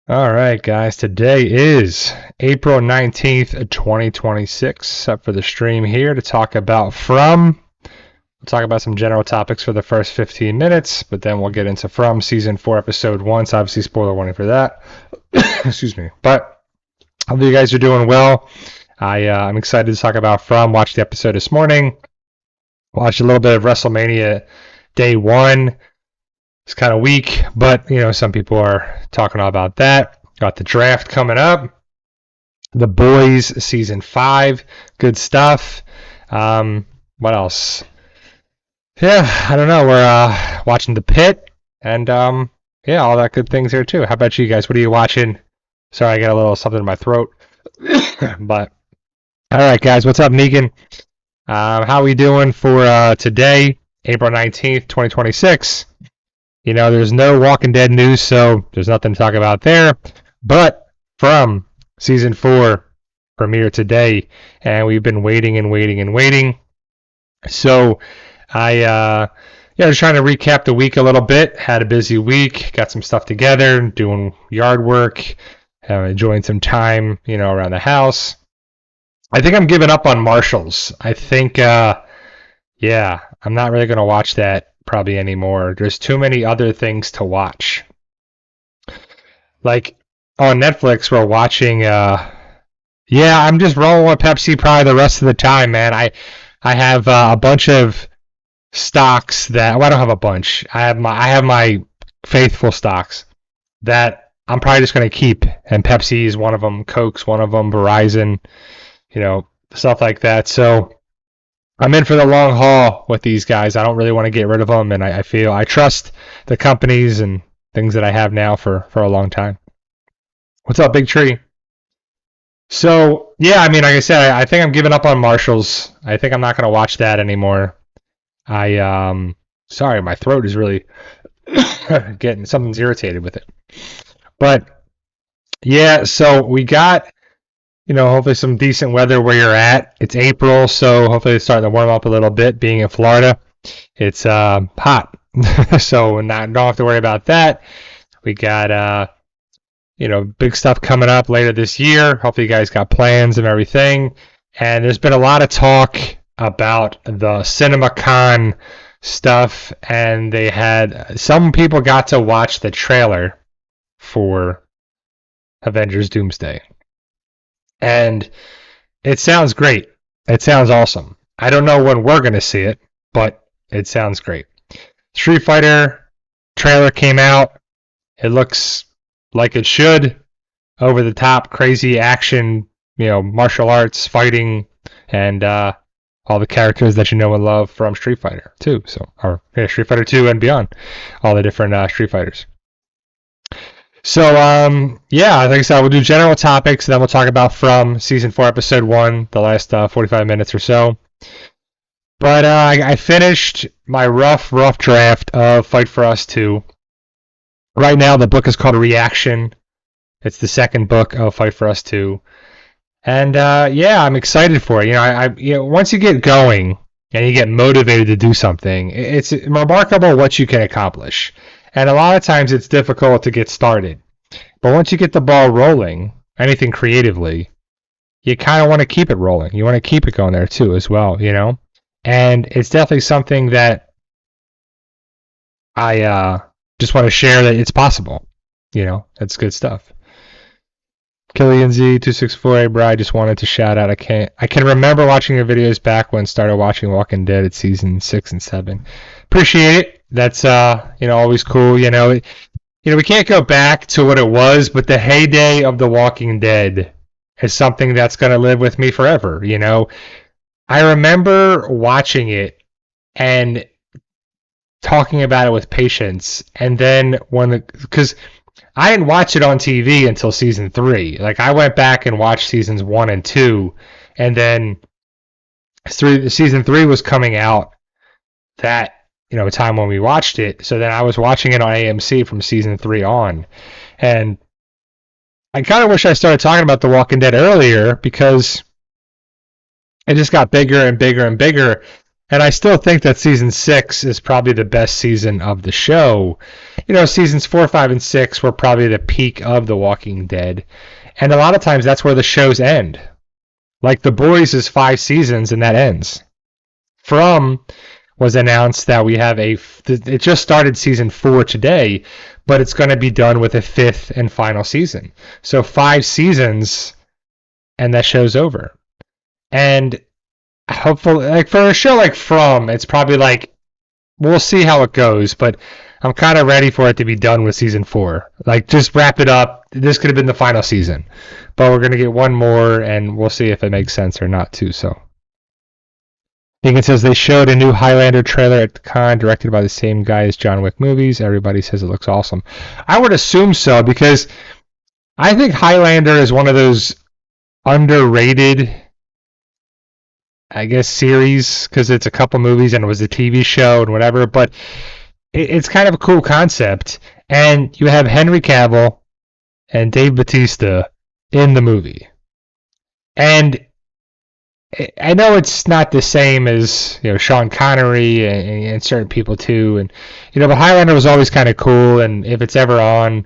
All right, guys. Today is April 19th, 2026. Up for the stream here to talk about From. We'll talk about some general topics for the first 15 minutes, but then we'll get into From Season 4, Episode 1. So obviously, spoiler warning for that. Excuse me. But I hope you guys are doing well. I'm excited to talk about From. Watched the episode this morning. Watched a little bit of WrestleMania Day 1. It's kind of weak, but some people are talking all about that. Got the draft coming up. The Boys season 5, good stuff. What else? Yeah, I don't know. We're watching The Pit, and all that good things here too. How about you guys? What are you watching? Sorry, I got a little something in my throat. But all right, guys, what's up, Negan? How are we doing for today, April 19th, 2026? There's no Walking Dead news, so there's nothing to talk about there. But From Season 4 premiere today, and we've been waiting and waiting and waiting. So I was trying to recap the week a little bit. Had a busy week, got some stuff together, doing yard work, enjoying some time, around the house. I think I'm giving up on Marshalls. I think, I'm not really going to watch that probably anymore. There's too many other things to watch. Like on Netflix, we're watching. I'm just rolling with Pepsi probably the rest of the time, man. I have a bunch of stocks that I don't have a bunch. I have my faithful stocks that I'm probably just going to keep, and Pepsi is one of them. Coke's one of them. Verizon, stuff like that. So I'm in for the long haul with these guys. I don't really want to get rid of them, and I feel I trust the companies and things that I have now for a long time. What's up, Big Tree? So, like I said, I think I'm giving up on Marshalls. I think I'm not going to watch that anymore. Sorry, my throat is really something's irritated with it. But, so we got hopefully some decent weather where you're at. It's April, so hopefully it's starting to warm up a little bit. Being in Florida, it's hot, so don't have to worry about that. We got big stuff coming up later this year. Hopefully you guys got plans and everything. And there's been a lot of talk about the CinemaCon stuff, and they had some people got to watch the trailer for Avengers Doomsday. And it sounds great. It sounds awesome. I don't know when we're going to see it, but it sounds great. Street Fighter trailer came out. It looks like it should. Over the top, crazy action, martial arts, fighting, and all the characters that you know and love from Street Fighter 2. Street Fighter 2 and beyond. All the different Street Fighters. So, like I said, we'll do general topics, and then we'll talk about From Season 4, Episode 1, the last 45 minutes or so. But I finished my rough draft of Fight For Us 2. Right now, the book is called Reaction. It's the second book of Fight For Us 2. And, I'm excited for it. Once you get going and you get motivated to do something, it's remarkable what you can accomplish. And a lot of times it's difficult to get started. But once you get the ball rolling, anything creatively, you kind of want to keep it rolling. You want to keep it going there too as well, And it's definitely something that I just want to share that it's possible. That's good stuff. Killian Z264, bro, I just wanted to shout out. I can remember watching your videos back when I started watching Walking Dead at season 6 and 7. Appreciate it. That's always cool. We can't go back to what it was, but the heyday of The Walking Dead is something that's going to live with me forever. I remember watching it and talking about it with patients, and then because I didn't watch it on TV until season 3. Like, I went back and watched seasons 1 and 2, and then season 3 was coming out that time when we watched it. So then I was watching it on AMC from season 3 on. And I kind of wish I started talking about The Walking Dead earlier, because it just got bigger and bigger and bigger. And I still think that season 6 is probably the best season of the show. You know, seasons 4, 5, and 6 were probably the peak of The Walking Dead. And a lot of times that's where the shows end. Like The Boys is 5 seasons and that ends. From was announced that we have it just started season 4 today, but it's going to be done with a 5th and final season. So 5 seasons and that show's over. And hopefully, like for a show like From, it's probably like, we'll see how it goes, but I'm kind of ready for it to be done with season 4. Like, just wrap it up. This could have been the final season, but we're going to get one more, and we'll see if it makes sense or not, too. So, Deacon says they showed a new Highlander trailer at the con, directed by the same guy as John Wick movies. Everybody says it looks awesome. I would assume so, because I think Highlander is one of those underrated, I guess, series, because it's a couple movies and it was a TV show and whatever, but it's kind of a cool concept. And you have Henry Cavill and Dave Bautista in the movie. And I know it's not the same as, you know, Sean Connery and certain people too, and you know, but Highlander was always kind of cool, and if it's ever on,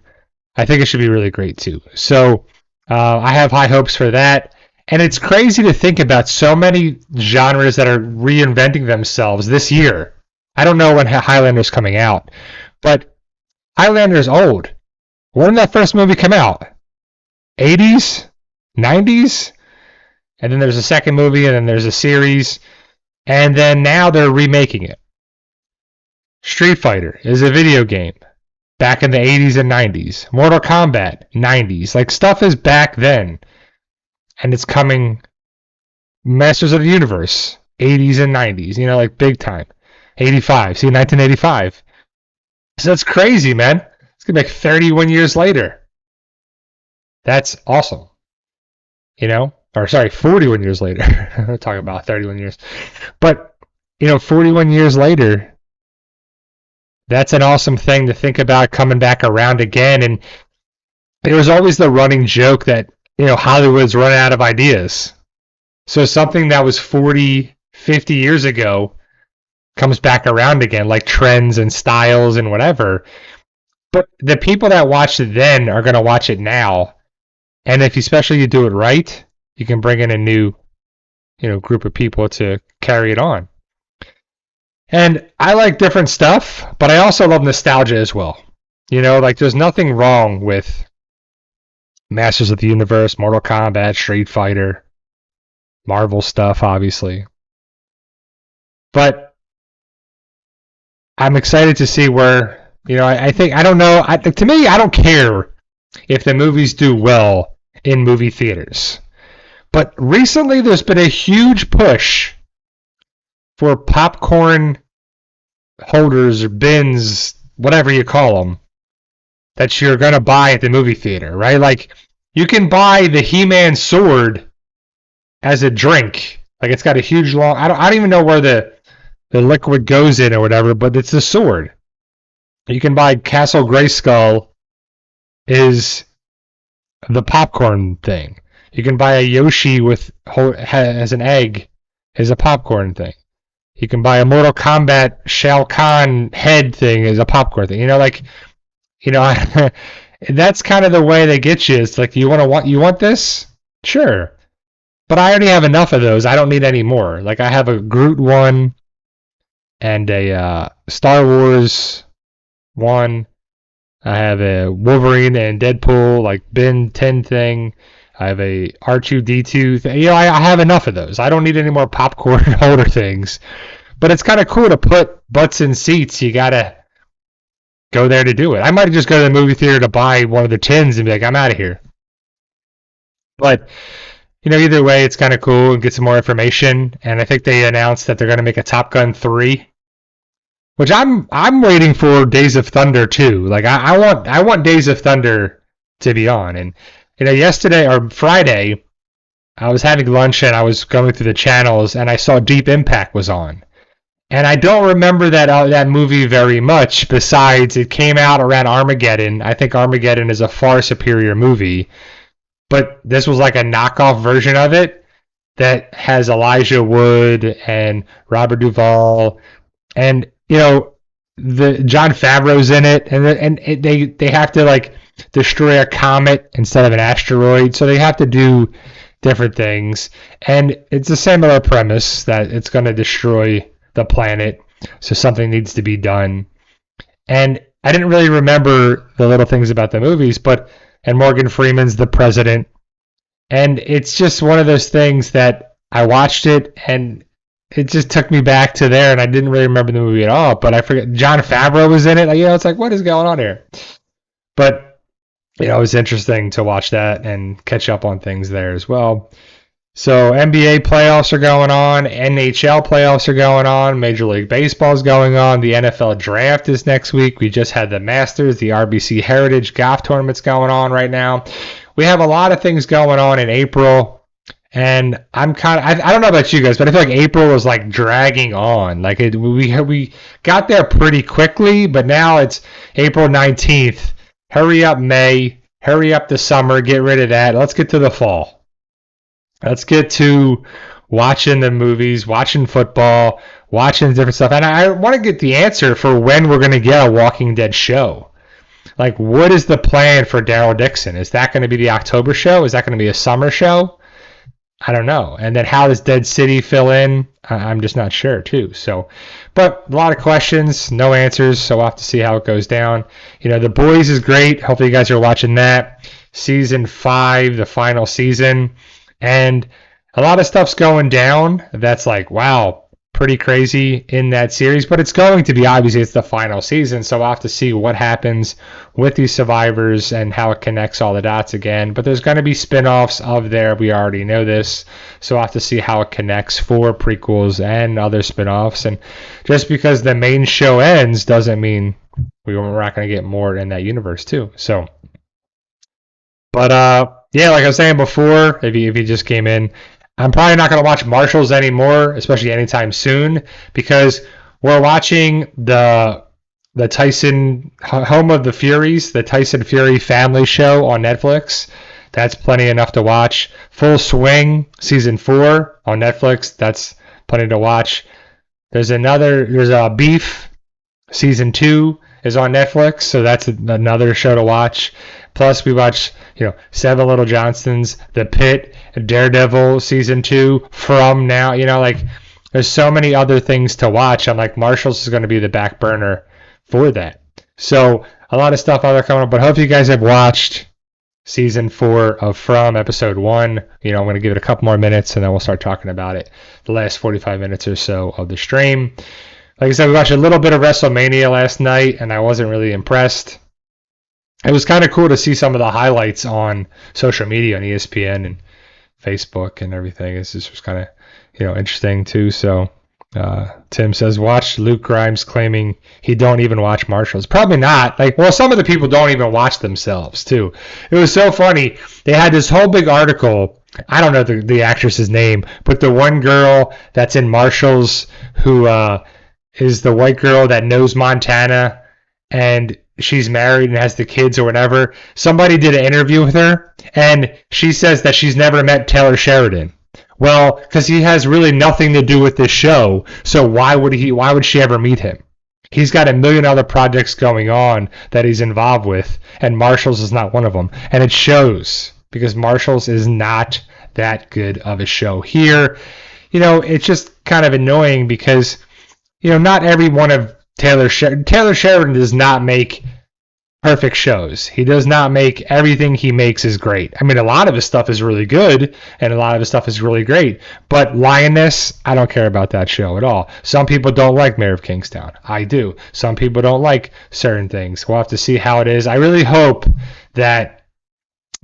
I think it should be really great too. So I have high hopes for that. And it's crazy to think about so many genres that are reinventing themselves this year. I don't know when Highlander's coming out, but Highlander's old. When did that first movie come out? 80s? 90s? And then there's a second movie, and then there's a series, and then now they're remaking it. Street Fighter is a video game back in the 80s and 90s. Mortal Kombat, 90s. Like, stuff is back then. And it's coming. Masters of the Universe, 80s and 90s, you know, like big time. 85, see, 1985. So that's crazy, man. It's going to be like 31 years later. That's awesome. You know? Or, sorry, 41 years later. I'm talking about 31 years. But, you know, 41 years later, that's an awesome thing to think about coming back around again. And it was always the running joke that, you know, Hollywood's running out of ideas. So something that was 40, 50 years ago comes back around again, like trends and styles and whatever. But the people that watched it then are going to watch it now. And if especially you do it right, you can bring in a new, you know, group of people to carry it on. And I like different stuff, but I also love nostalgia as well. You know, like there's nothing wrong with Masters of the Universe, Mortal Kombat, Street Fighter, Marvel stuff, obviously. But I'm excited to see where, you know, I think, I don't know, to me, I don't care if the movies do well in movie theaters. But recently there's been a huge push for popcorn holders or bins, whatever you call them, that you're going to buy at the movie theater, right? Like, you can buy the He-Man sword as a drink. Like, it's got a huge long... I don't even know where the liquid goes in or whatever, but it's a sword. You can buy Castle Grayskull is the popcorn thing. You can buy a Yoshi as an egg as a popcorn thing. You can buy a Mortal Kombat Shao Kahn head thing as a popcorn thing. You know, like... You know, that's kind of the way they get you. It's like, you want this? Sure. But I already have enough of those. I don't need any more. Like, I have a Groot one and a Star Wars one. I have a Wolverine and Deadpool, like, bin 10 thing. I have a R2-D2 thing. You know, I have enough of those. I don't need any more popcorn holder things. But it's kind of cool to put butts in seats. You got to go there to do it. I might just go to the movie theater to buy one of the tins and be like, I'm out of here. But, you know, either way, it's kind of cool and get some more information. And I think they announced that they're going to make a Top Gun 3, which I'm waiting for Days of Thunder too. Like, I want Days of Thunder to be on. And, you know, yesterday or Friday, I was having lunch and I was going through the channels and I saw Deep Impact was on. And I don't remember that movie very much, besides it came out around Armageddon. I think Armageddon is a far superior movie. But this was like a knockoff version of it. that has Elijah Wood and Robert Duvall, and the Jon Favreau's in it, and they have to like destroy a comet instead of an asteroid, so they have to do different things, and it's a similar premise that it's going to destroy the planet, so something needs to be done. And I didn't really remember the little things about the movies, and Morgan Freeman's the president, and it's just one of those things that I watched it and it just took me back to there, and I didn't really remember the movie at all. But I forget Jon Favreau was in it. It's like, what is going on here? But it was interesting to watch that and catch up on things there as well. So NBA playoffs are going on, NHL playoffs are going on, Major League Baseball is going on, the NFL draft is next week. We just had the Masters, the RBC Heritage Golf Tournament's going on right now. We have a lot of things going on in April, and I'm I don't know about you guys, but I feel like April was like dragging on. Like we got there pretty quickly, but now it's April 19th. Hurry up, May. Hurry up the summer. Get rid of that. Let's get to the fall. Let's get to watching the movies, watching football, watching different stuff. And I want to get the answer for when we're going to get a Walking Dead show. Like, what is the plan for Daryl Dixon? Is that going to be the October show? Is that going to be a summer show? I don't know. And then how does Dead City fill in? I'm just not sure, too. So, but a lot of questions, no answers. So we'll have to see how it goes down. The Boys is great. Hopefully you guys are watching that. Season 5, the final season. And a lot of stuff's going down. That's like, wow, pretty crazy in that series. But it's going to be, obviously, it's the final season. So we'll have to see what happens with these survivors and how it connects all the dots again. But there's going to be spin-offs of there. We already know this. So we'll have to see how it connects for prequels and other spin-offs. And just because the main show ends doesn't mean we're not going to get more in that universe too. So, but yeah, like I was saying before, if you just came in, I'm probably not going to watch Marshals anymore, especially anytime soon, because we're watching the Tyson Home of the Furies, the Tyson Fury family show on Netflix. That's plenty enough to watch. Full Swing season 4 on Netflix. That's plenty to watch. There's a Beef season 2 is on Netflix, so that's another show to watch. Plus, we watch, Seven Little Johnsons, The Pit, Daredevil season 2, From now. There's so many other things to watch. I'm like, Marshals is going to be the back burner for that. So a lot of stuff out there coming up, but hope you guys have watched season 4 of From, episode 1. I'm going to give it a couple more minutes, and then we'll start talking about it the last 45 minutes or so of the stream. Like I said, we watched a little bit of WrestleMania last night, and I wasn't really impressed. It was kind of cool to see some of the highlights on social media, on ESPN and Facebook and everything. This was kind of, interesting too. So Tim says, watch Luke Grimes claiming he don't even watch Marshals. Probably not. Some of the people don't even watch themselves too. It was so funny. They had this whole big article. I don't know the actress's name, but the one girl that's in Marshals who is the white girl that knows Montana, and she's married and has the kids or whatever. Somebody did an interview with her, and she says that she's never met Taylor Sheridan. Well, because he has really nothing to do with this show, so why would she ever meet him? He's got a million other projects going on that he's involved with, and Marshals is not one of them. And it shows, because Marshals is not that good of a show. Here, it's just kind of annoying because, not every one of Taylor Sheridan does not make perfect shows. He does not make everything he makes is great. I mean, a lot of his stuff is really good, and a lot of his stuff is really great. But Lioness, I don't care about that show at all. Some people don't like Mayor of Kingstown. I do. Some people don't like certain things. We'll have to see how it is. I really hope that,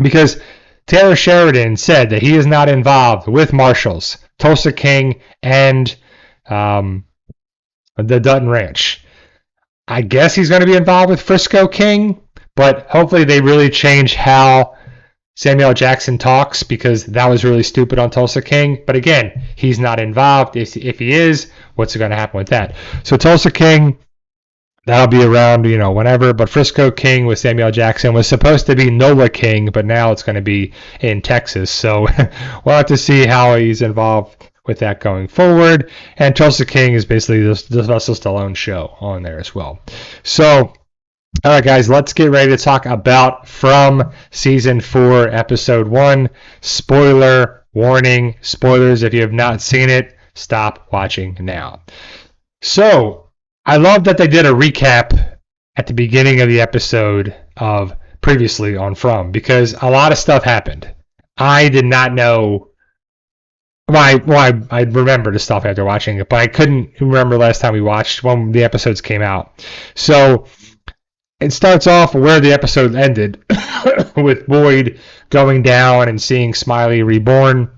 because Taylor Sheridan said that he is not involved with Marshals, Tulsa King, and the Dutton Ranch. I guess he's going to be involved with Frisco King, but hopefully they really change how Samuel L. Jackson talks, because that was really stupid on Tulsa King. But again, he's not involved. If he is, what's going to happen with that? So Tulsa King, that'll be around, whenever. But Frisco King with Samuel Jackson was supposed to be NOLA King, but now it's going to be in Texas. So we'll have to see how he's involved with that going forward. And Tulsa King is basically the Sylvester Stallone show on there as well. So, all right, guys, let's get ready to talk about From Season 4, Episode 1. Spoiler warning, spoilers. If you have not seen it, stop watching now. So, I love that they did a recap at the beginning of the episode of previously on From, because a lot of stuff happened. I did not know. I remember the stuff after watching it, but I couldn't remember last time we watched when the episodes came out. So it starts off where the episode ended with Boyd going down and seeing Smiley reborn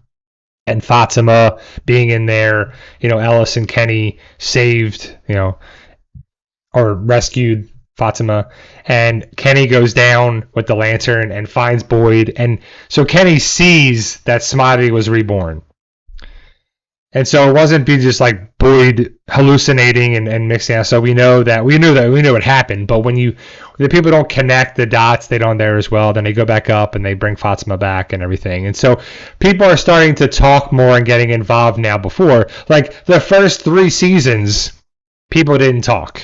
and Fatima being in there. Ellis and Kenny saved, or rescued Fatima, and Kenny goes down with the lantern and finds Boyd, and so Kenny sees that Smiley was reborn. And so it wasn't just like Boyd hallucinating and mixing out. So we knew it happened. But when the people don't connect the dots, they don't there as well. Then they go back up and they bring Fatima back and everything. And so people are starting to talk more and getting involved now. Before, like the first 3 seasons, people didn't talk.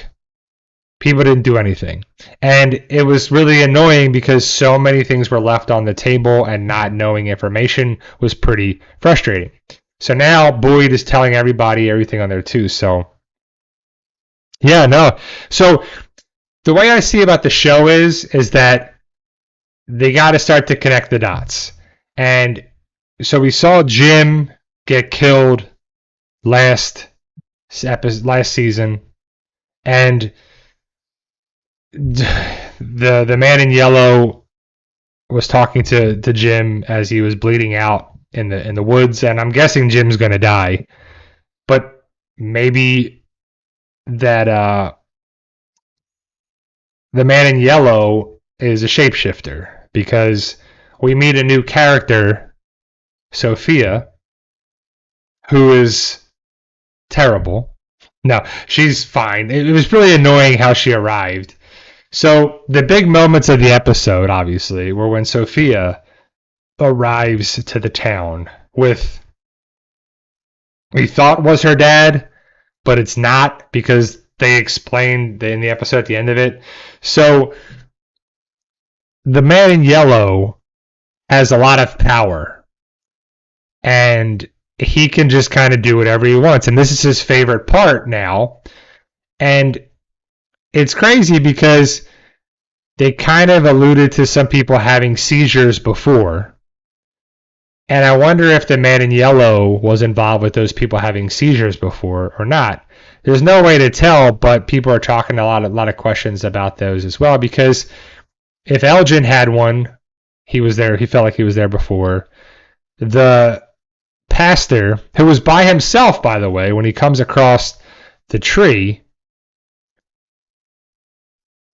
People didn't do anything. And it was really annoying because so many things were left on the table, and not knowing information was pretty frustrating. So now Boyd is telling everybody everything on there too. So, yeah, no. So the way I see about the show is that they got to start to connect the dots. And so we saw Jim get killed last season, and the man in yellow was talking to Jim as he was bleeding out in the woods, and I'm guessing Jim's gonna die, but maybe that the man in yellow is a shapeshifter, because we meet a new character, Sophia, who is terrible. No, she's fine. It was really annoying how she arrived. So the big moments of the episode, obviously, were when Sophia arrives to the town with, we thought was her dad, but it's not, because they explained in the episode at the end of it. So the man in yellow has a lot of power, and he can just kind of do whatever he wants, and this is his favorite part now. And it's crazy because they kind of alluded to some people having seizures before. And I wonder if the man in yellow was involved with those people having seizures before or not. There's no way to tell, but people are talking a lot of questions about those as well, because if Elgin had one, he was there. He felt like he was there before. The pastor, who was by himself, by the way, when he comes across the tree,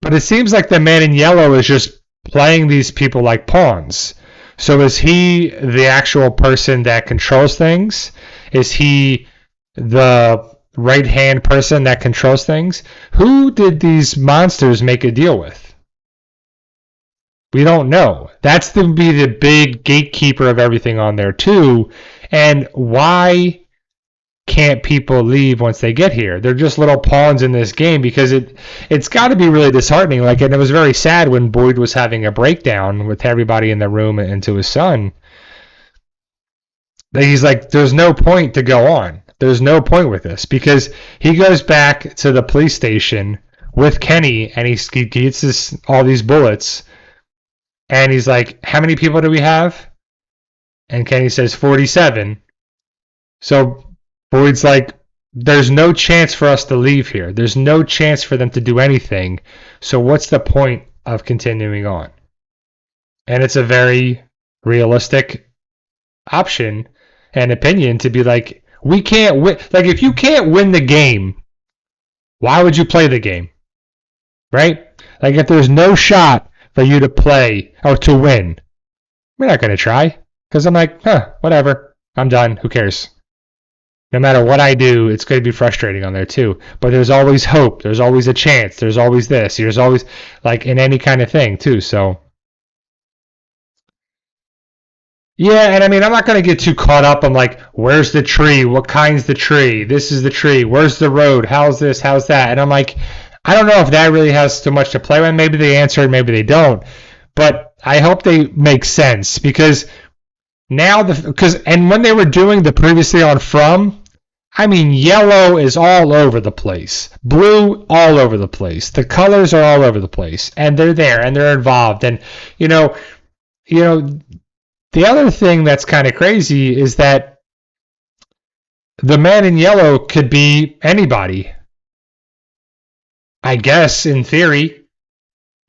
but it seems like the man in yellow is just playing these people like pawns. So is he the actual person that controls things? Is he the right-hand person that controls things? Who did these monsters make a deal with? We don't know. That's to be the big gatekeeper of everything on there too. And why can't people leave once they get here? They're just little pawns in this game, because it's got to be really disheartening. Like, and it was very sad when Boyd was having a breakdown with everybody in the room and to his son. That he's like, there's no point to go on. There's no point with this, because he goes back to the police station with Kenny, and he gets all these bullets, and he's like, how many people do we have? And Kenny says 47. So Boyd's like, there's no chance for us to leave here. There's no chance for them to do anything. So what's the point of continuing on? And it's a very realistic option and opinion to be like, we can't win. Like, if you can't win the game, why would you play the game? Right? Like, if there's no shot for you to play or to win, we're not going to try. Because I'm like, whatever. I'm done. Who cares? No matter what I do, it's going to be frustrating on there too. But there's always hope. There's always a chance. There's always this. There's always, like, in any kind of thing too. So yeah, and I mean, I'm not going to get too caught up. I'm like, where's the tree? What kind's the tree? This is the tree. Where's the road? How's this? How's that? And I'm like, I don't know if that really has too much to play with. Maybe they answer it, maybe they don't. But I hope they make sense because now and when they were doing the previously on From, I mean, yellow is all over the place, blue all over the place. The colors are all over the place, and they're there and they're involved. And you know, you know. The other thing that's kind of crazy is that the man in yellow could be anybody, I guess, in theory.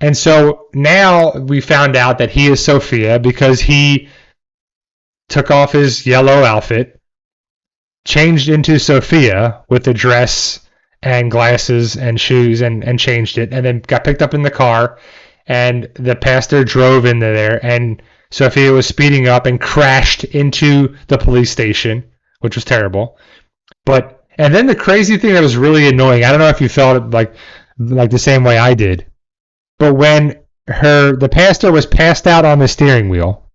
And so now we found out that he is Sophia because he took off his yellow outfit, changed into Sophia with the dress and glasses and shoes and changed it, and then got picked up in the car, and the pastor drove into there, and Sophia was speeding up and crashed into the police station, which was terrible. And then the crazy thing that was really annoying, I don't know if you felt it like the same way I did, but when the pastor was passed out on the steering wheel,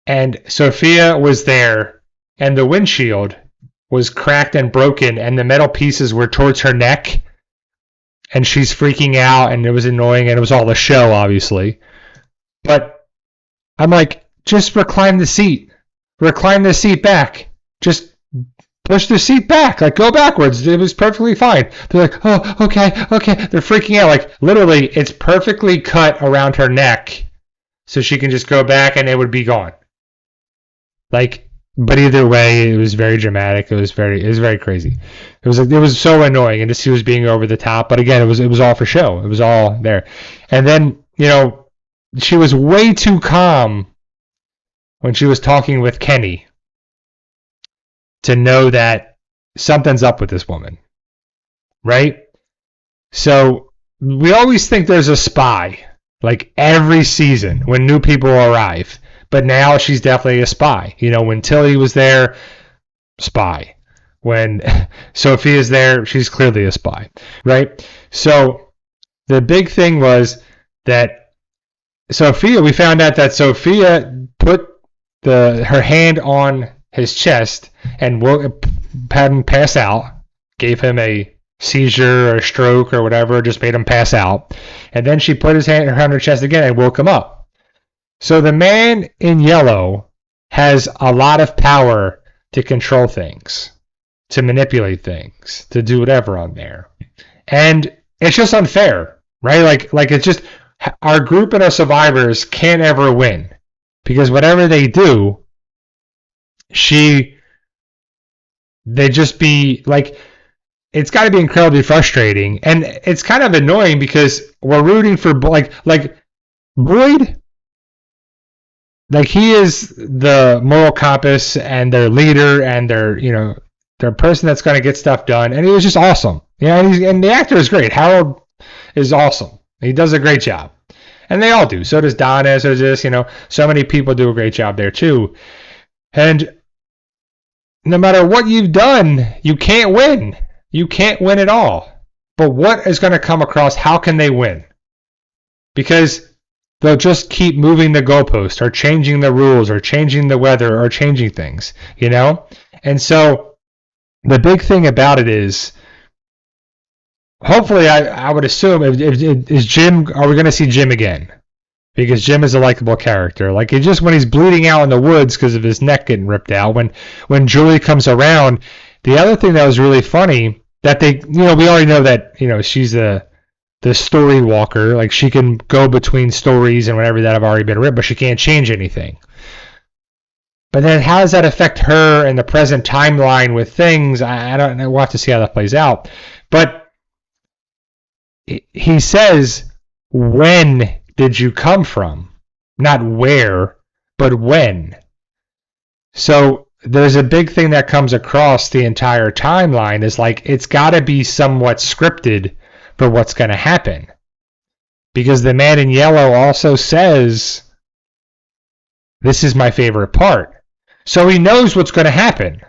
and Sophia was there, and the windshield was cracked and broken, and the metal pieces were towards her neck, and she's freaking out, and it was annoying, and it was all a show, obviously. But I'm like, just recline the seat. Recline the seat back. Just push the seat back. Like, go backwards. It was perfectly fine. They're like, oh, okay. They're freaking out. Like, literally, it's perfectly cut around her neck so she can just go back and it would be gone. Like, but either way, it was very dramatic. It was very crazy. It was so annoying, and just he was being over the top. But again, it was all for show. It was all there. And then, she was way too calm when she was talking with Kenny to know that something's up with this woman, right? So we always think there's a spy, like every season when new people arrive. But now she's definitely a spy. When Tilly was there, spy. When Sophia's there, she's clearly a spy, right? So the big thing was that we found out that Sophia put her hand on his chest and had him pass out, gave him a seizure or a stroke or whatever, just made him pass out. And then she put his hand on her chest again and woke him up. So the man in yellow has a lot of power to control things, to manipulate things, to do whatever on there. And it's just unfair, right? Like it's just, our group and our survivors can't ever win because whatever they do, they just be like, it's got to be incredibly frustrating, and it's kind of annoying because we're rooting for like Boyd, like he is the moral compass and their leader and their person that's going to get stuff done, and he was just awesome. And the actor is great. Harold is awesome. He does a great job. And they all do. So does Donna, so does this, so many people do a great job there too. And no matter what you've done, you can't win. You can't win at all. But what is going to come across? How can they win? Because they'll just keep moving the goalpost or changing the rules or changing the weather or changing things, And so the big thing about it is, hopefully, I would assume, is Jim, are we going to see Jim again? Because Jim is a likable character. Like, it's just when he's bleeding out in the woods because of his neck getting ripped out, when Julie comes around, the other thing that was really funny, that we already know that, she's the story walker. Like, she can go between stories and whatever that have already been written, but she can't change anything. But then how does that affect her in the present timeline with things? I don't know. We'll have to see how that plays out. But he says, when did you come from? Not where, but when. So there's a big thing that comes across the entire timeline is like, it's got to be somewhat scripted for what's going to happen. Because the man in yellow also says, this is my favorite part. So he knows what's going to happen.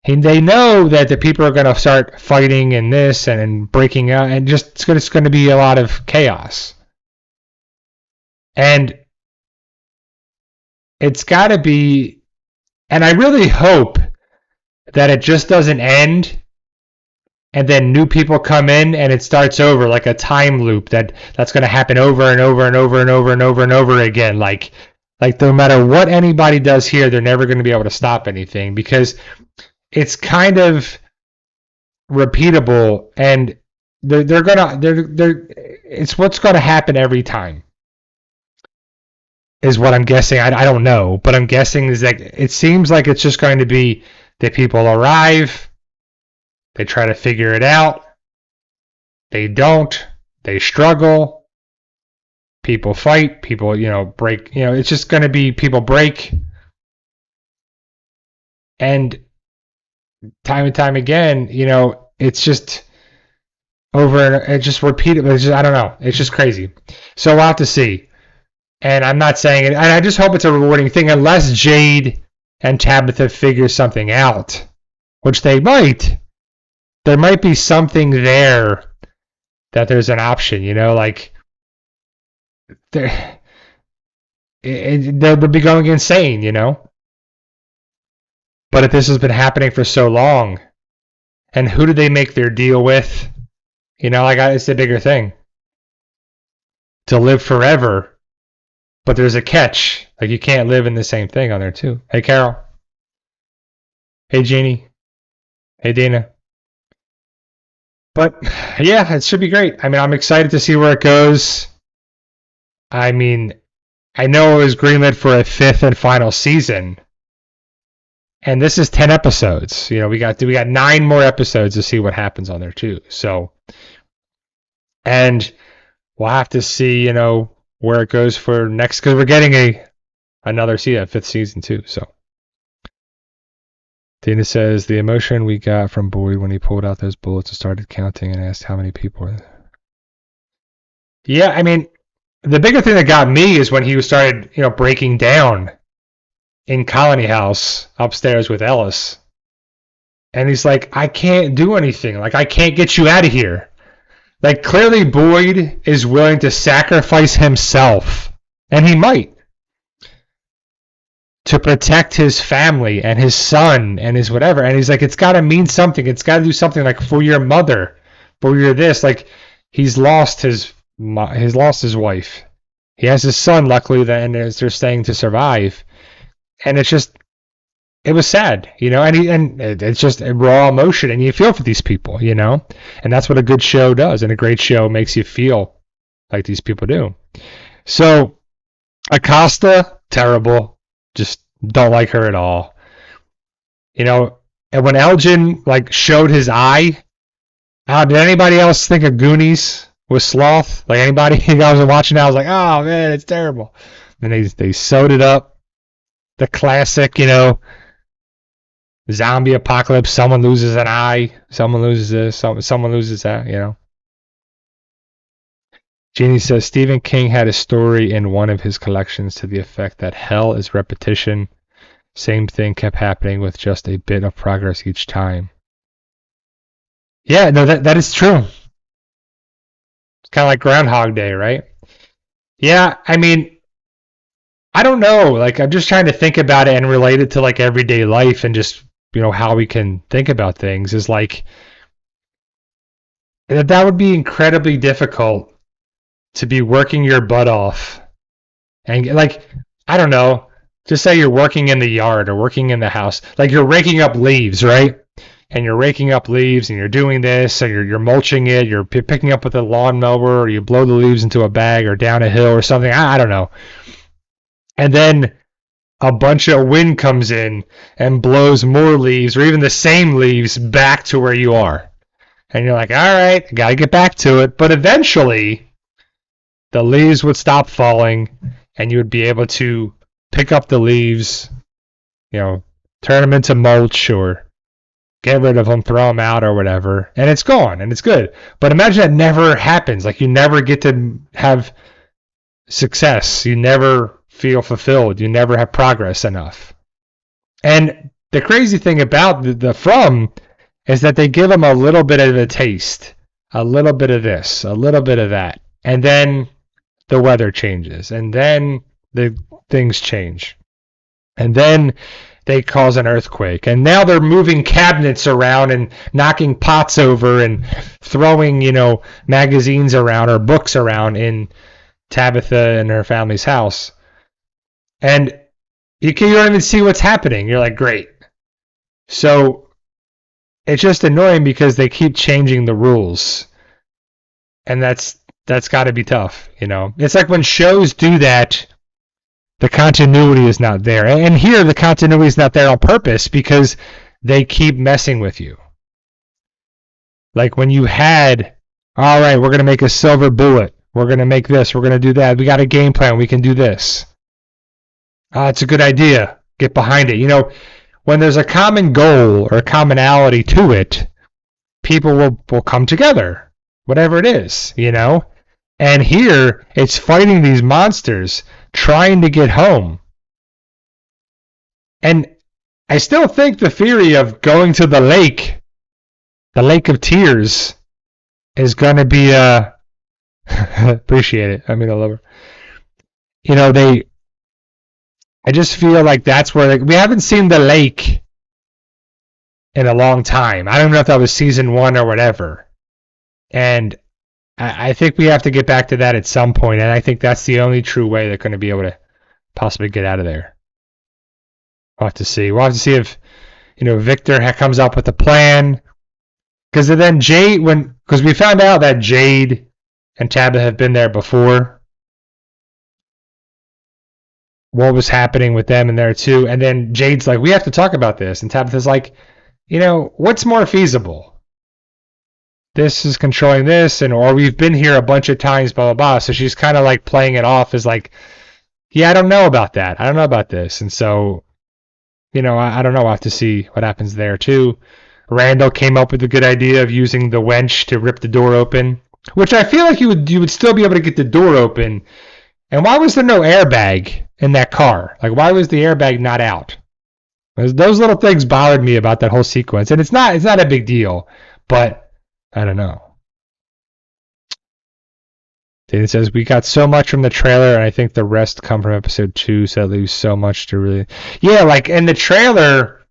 they know that the people are going to start fighting and this and breaking out, and just it's going to be a lot of chaos. And it's got to be, and I really hope that it just doesn't end and then new people come in and it starts over like a time loop that's going to happen over and over and over and over and over and over again. Like no matter what anybody does here, they're never going to be able to stop anything, because it's kind of repeatable, and it's what's going to happen every time, is what I'm guessing. I don't know, but I'm guessing is that it seems like it's just going to be that people arrive, they try to figure it out, they don't, they struggle, people fight, people, break, it's just going to be people break. And time and time again, it's just over and it's just repeated. I don't know. It's just crazy. So we'll have to see. And I'm not saying it, and I just hope it's a rewarding thing, unless Jade and Tabitha figure something out, which they might. There might be something there that there's an option, like they'll be going insane, But if this has been happening for so long, and who do they make their deal with? It's the bigger thing. To live forever, but there's a catch. Like, you can't live in the same thing on there too. Hey, Carol. Hey, Jeannie. Hey, Dana. But yeah, it should be great. I'm excited to see where it goes. I know it was greenlit for a 5th and final season. And this is 10 episodes. We got 9 more episodes to see what happens on there too. So, and we'll have to see, where it goes for next, because we're getting another season, 5th season too. So, Dana says the emotion we got from Boyd when he pulled out those bullets and started counting and asked how many people were there. Yeah, the bigger thing that got me is when he started, breaking down in Colony House upstairs with Ellis. And he's like, I can't do anything. Like, I can't get you out of here. Like, clearly Boyd is willing to sacrifice himself, and he might, to protect his family and his son and his whatever. And he's like, it's got to mean something. It's got to do something, like, for your mother, for your this. Like, he's lost his wife. He has his son, luckily, and they're staying to survive. And it was sad, and it's just a raw emotion, and you feel for these people, and that's what a good show does, and a great show makes you feel like these people do. So, Acosta, terrible, just don't like her at all, and when Elgin, showed his eye, did anybody else think of Goonies with Sloth? Like, anybody? I was watching that, I was like, oh man, it's terrible. And they sewed it up. The classic, zombie apocalypse. Someone loses an eye. Someone loses this. Someone loses that, Jeannie says Stephen King had a story in one of his collections to the effect that hell is repetition. Same thing kept happening with just a bit of progress each time. Yeah, no, that is true. It's kind of like Groundhog Day, right? Yeah, I don't know. I'm just trying to think about it and relate it to everyday life, and just, how we can think about things is that would be incredibly difficult to be working your butt off. And I don't know, just say you're working in the yard or working in the house, you're raking up leaves, right? And you're raking up leaves and you're doing this, or you're mulching it, you're picking up with a lawnmower, or you blow the leaves into a bag or down a hill or something. I don't know. And then a bunch of wind comes in and blows more leaves, or even the same leaves, back to where you are. And you're like, all right, I got to get back to it. But eventually, the leaves would stop falling, and you would be able to pick up the leaves, turn them into mulch, or get rid of them, throw them out, or whatever. And it's gone, and it's good. But imagine that never happens. You never get to have success. You never feel fulfilled. You never have progress enough. And the crazy thing about the From is that they give them a little bit of a taste, a little bit of this, a little bit of that, and then the weather changes, and then the things change, and then they cause an earthquake, and now they're moving cabinets around and knocking pots over and throwing, magazines around or books around in Tabitha and her family's house, and you don't even see what's happening. You're like, great. So it's just annoying because they keep changing the rules, and that's got to be tough. It's like when shows do that, the continuity is not there. And here, the continuity is not there on purpose because they keep messing with you. Like when you had, all right, we're going to make a silver bullet. We're going to make this. We're going to do that. We got a game plan. We can do this. It's a good idea. Get behind it. When there's a common goal or a commonality to it, people will come together, whatever it is, And here, it's fighting these monsters, trying to get home. And I still think the theory of going to the lake of tears, is going to be, appreciate it. I love her. I just feel like that's where, we haven't seen the lake in a long time. I don't know if that was season 1 or whatever. And I think we have to get back to that at some point, and I think that's the only true way they're going to be able to possibly get out of there. We'll have to see. We'll have to see if, Victor comes up with a plan. Because then because we found out that Jade and Tabitha have been there before. What was happening with them in there too. And then Jade's like, we have to talk about this. And Tabitha's like, what's more feasible? This is controlling this, or we've been here a bunch of times, blah, blah, blah. So she's kind of like playing it off as like, yeah, I don't know about that. I don't know about this. And so, I don't know. We'll have to see what happens there too. Randall came up with a good idea of using the wench to rip the door open, which I feel like you would still be able to get the door open. And why was there no airbag in that car? Like, why was the airbag not out? Those little things bothered me about that whole sequence. And it's not a big deal, but I don't know. David says, we got so much from the trailer, and I think the rest come from episode 2, so that leaves so much to really... Yeah, like, in the trailer,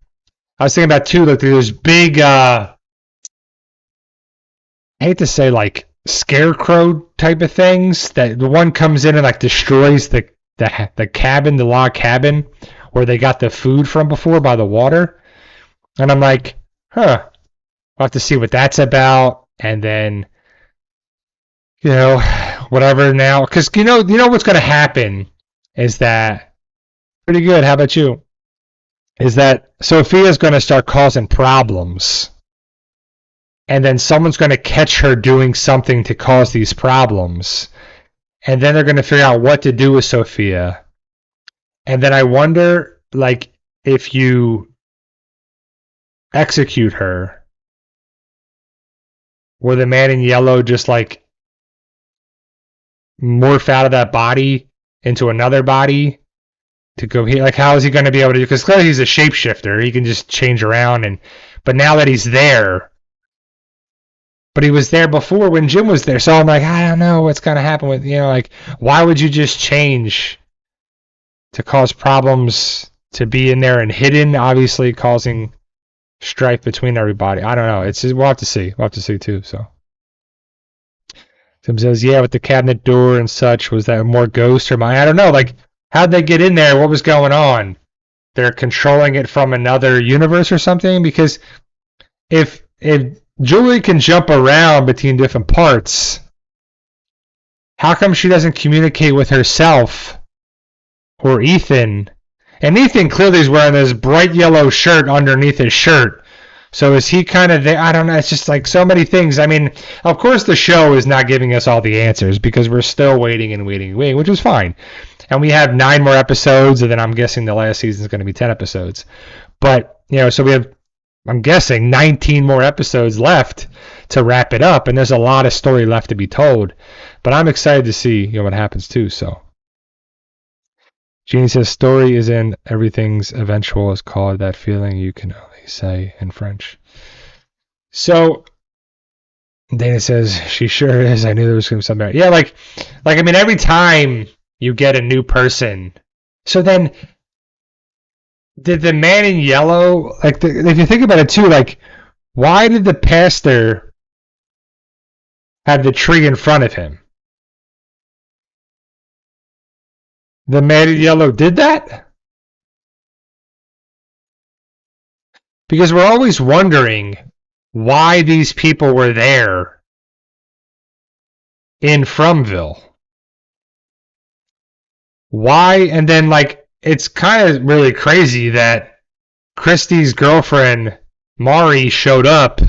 I was thinking about, too, like, there's big, I hate to say, like, scarecrow type of things, that the one comes in and, like, destroys the cabin, the log cabin, where they got the food from before by the water. And I'm like, we'll have to see what that's about, and then... whatever now, because you know what's going to happen is that, pretty good, how about you, is that Sophia's going to start causing problems, and then someone's going to catch her doing something to cause these problems, and then they're going to figure out what to do with Sophia. And then I wonder, like, if you execute her, will the man in yellow just, like, morph out of that body into another body to go here? Like, how is he going to be able to do? Because clearly he's a shapeshifter. He can just change around. But now that he's there, but he was there before when Jim was there. So I'm like, I don't know what's going to happen with, like, why would you just change to cause problems to be in there and hidden, obviously causing strife between everybody? I don't know. We'll have to see. We'll have to see too, so. Tim says, yeah, with the cabinet door and such, was that more ghost or I don't know, like, how'd they get in there? What was going on? They're controlling it from another universe or something? Because if Julie can jump around between different parts, how come she doesn't communicate with herself or Ethan? And Ethan clearly is wearing this bright yellow shirt underneath his shirt. So is he kind of there? I don't know. It's just like so many things. I mean, of course the show is not giving us all the answers because we're still waiting, which is fine. And we have 9 more episodes, and then I'm guessing the last season is going to be 10 episodes. But, so we have, I'm guessing, 19 more episodes left to wrap it up, and there's a lot of story left to be told. But I'm excited to see, what happens too, so. Jeannie says, story is in everything's eventual is called that feeling you can only say in French. So Dana says, she sure is. I knew there was going to be something. Yeah, I mean, every time you get a new person. So then, did the man in yellow, if you think about it too, why did the pastor have the tree in front of him? The man in yellow did that? Because we're always wondering why these people were there in Fromville. Why? And then, it's kind of really crazy that Christy's girlfriend, Mari, showed up.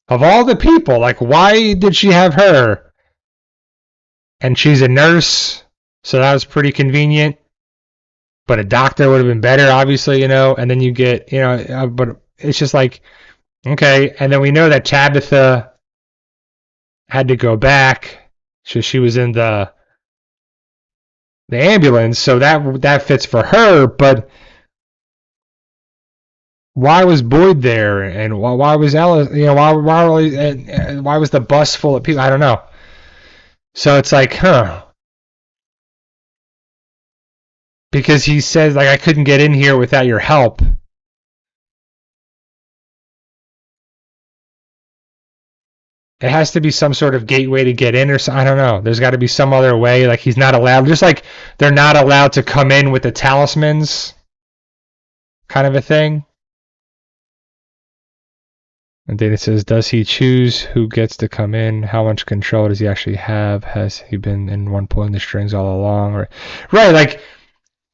Of all the people, why did she have her? And she's a nurse, so that was pretty convenient. But a doctor would have been better, obviously, and then you get, but it's just okay. And then we know that Tabitha had to go back, so she was in the ambulance, so that fits for her. But why was Boyd there, and why was Alice? Why was the bus full of people? I don't know. So it's because he says I couldn't get in here without your help. It has to be some sort of gateway to get in, or I don't know. There's got to be some other way. He's not allowed, just like they're not allowed to come in with the talismans, kind of a thing. And Dana says, does he choose who gets to come in? How much control does he actually have? Has he been in one pulling the strings all along? Right,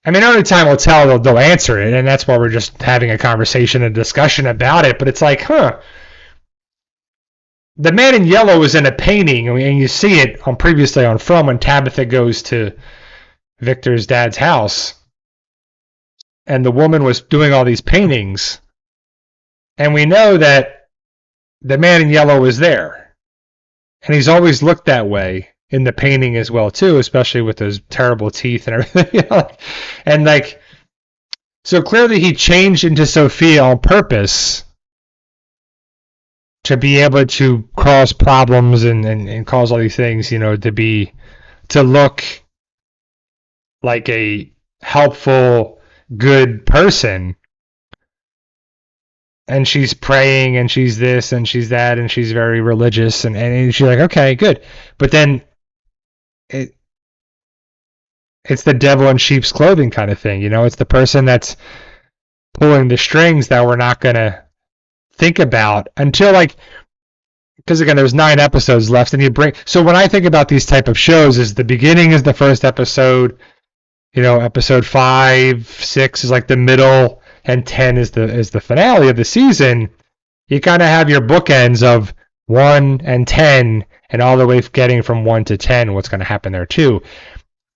I mean, only time will tell. They'll answer it, and that's why we're just having a conversation and discussion about it. But it's the man in yellow was in a painting, and you see it previously on film when Tabitha goes to Victor's dad's house, and the woman was doing all these paintings, and we know that the man in yellow was there, and he's always looked that way in the painting as well too, especially with those terrible teeth and everything. And so clearly he changed into Sophia on purpose to be able to cause problems and cause all these things, to look like a helpful, good person. And she's praying, and she's this, and she's that, and she's very religious, and she's okay, good. But then it's the devil in sheep's clothing kind of thing, It's the person that's pulling the strings that we're not going to think about until, because again, there's 9 episodes left, and so when I think about these type of shows, is the beginning is the first episode, episode 5, 6 is the middle, and 10 is the finale of the season. You kind of have your bookends of 1 and 10, and all the way getting from 1 to 10, what's going to happen there too.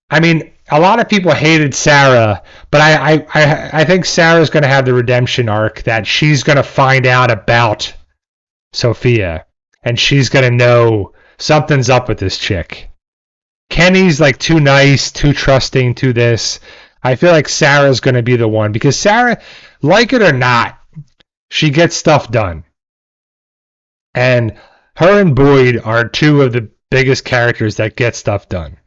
I mean, a lot of people hated Sarah, but I think Sarah's going to have the redemption arc that she's going to find out about Sophia, and she's going to know something's up with this chick. Kenny's too nice, too trusting, too this. I feel like Sarah's going to be the one, because Sarah, like it or not, she gets stuff done. And her and Boyd are 2 of the biggest characters that get stuff done.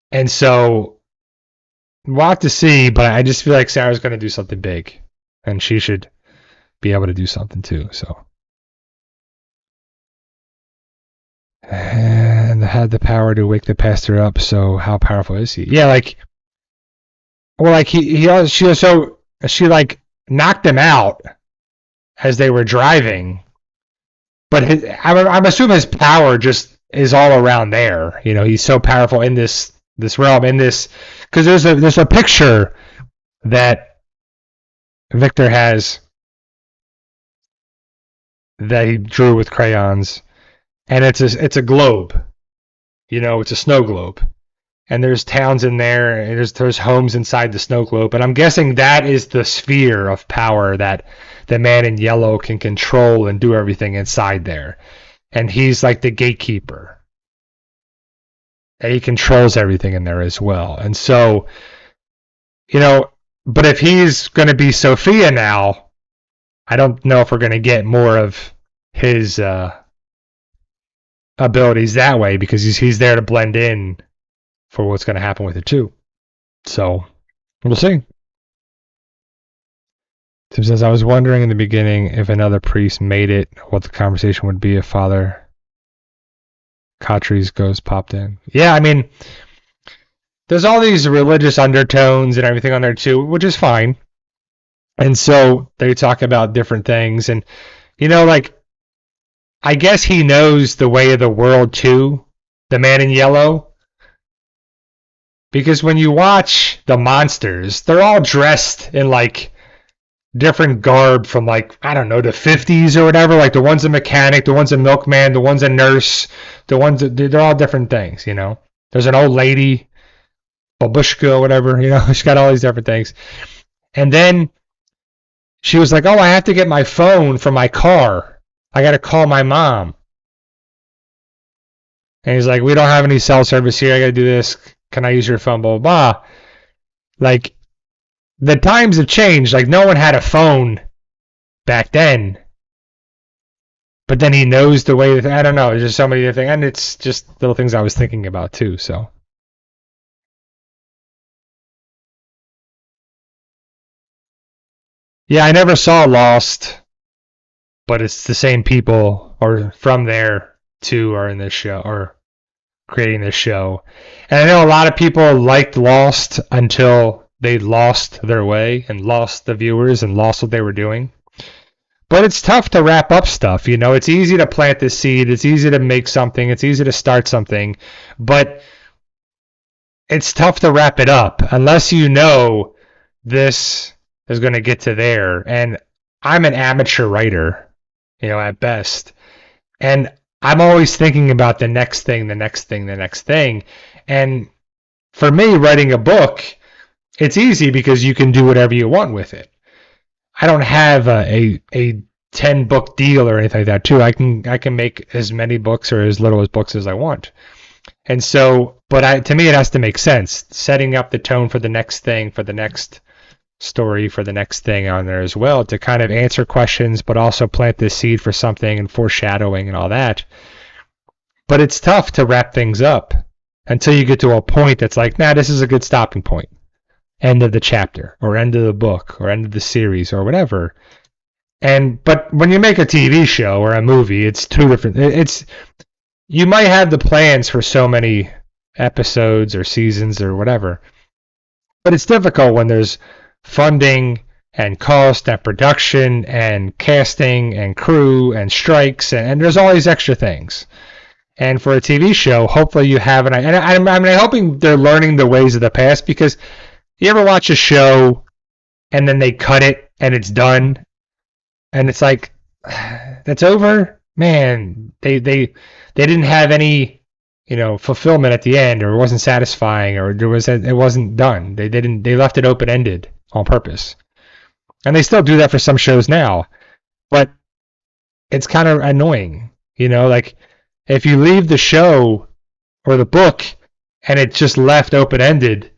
And so we'll have to see, but I just feel like Sarah's going to do something big, and she should be able to do something too. So, and had the power to wake the pastor up. So how powerful is he? Yeah, she knocked him out as they were driving, but I'm assuming his power just is all around there. He's so powerful in this realm, because there's a picture that Victor has that he drew with crayons, and it's a globe. It's a snow globe. And there's towns in there, and there's homes inside the snow globe. And I'm guessing that is the sphere of power that the man in yellow can control and do everything inside there. And he's like the gatekeeper. And he controls everything in there as well. And so you know, but if he's going to be Sophia now, I don't know if we're going to get more of his abilities that way because he's there to blend in for what's going to happen with it too. So we'll see. Tim says, I was wondering in the beginning if another priest made it, what the conversation would be if Father Cautry's ghost popped in. Yeah, I mean, there's all these religious undertones and everything on there too, which is fine. And so they talk about different things. And, like, I guess he knows the way of the world too, the man in yellow. Because when you watch the monsters, they're all dressed in, like, different garb from, like, I don't know, the 50s or whatever. Like, the one's a mechanic, the one's a milkman, the one's a nurse, they're all different things, There's an old lady, babushka or whatever, she's got all these different things. And then she was like, oh, I have to get my phone from my car. I got to call my mom. And he's like, we don't have any cell service here. I got to do this. Can I use your phone? Blah, blah, blah. Like, the times have changed. Like, no one had a phone back then. But then he knows the way that, I don't know. There's just so many different things. And it's just little things I was thinking about, too, so. Yeah, I never saw Lost, but it's the same people, or from there, too, are in this show, or creating this show. And I know a lot of people liked Lost until they lost their way and lost the viewers and lost what they were doing. But it's tough to wrap up stuff, It's easy to plant the seed. It's easy to make something. It's easy to start something. But it's tough to wrap it up unless you know this is going to get to there. And I'm an amateur writer, at best. And I'm always thinking about the next thing, the next thing, the next thing. And for me, writing a book, it's easy because you can do whatever you want with it. I don't have a 10-book deal or anything like that, too. I can make as many books or as little as books as I want. And so, but to me, it has to make sense. Setting up the tone for the next thing, for the next story, for the next thing on there as well, to kind of answer questions, but also plant this seed for something and foreshadowing and all that. But it's tough to wrap things up until you get to a point that's like, nah, this is a good stopping point. End of the chapter, or end of the book, or end of the series, or whatever. But when you make a TV show or a movie, it's two different. You might have the plans for so many episodes or seasons or whatever, but it's difficult when there's funding and cost and production and casting and crew and strikes and there's all these extra things. And for a TV show, hopefully you have I'm hoping they're learning the ways of the past, because you ever watch a show and then they cut it and it's done and it's like, that's over? Man, they didn't have any, fulfillment at the end, or it wasn't satisfying, or it wasn't done. They left it open-ended on purpose. And they still do that for some shows now. But it's kind of annoying, like if you leave the show or the book and it's just left open-ended,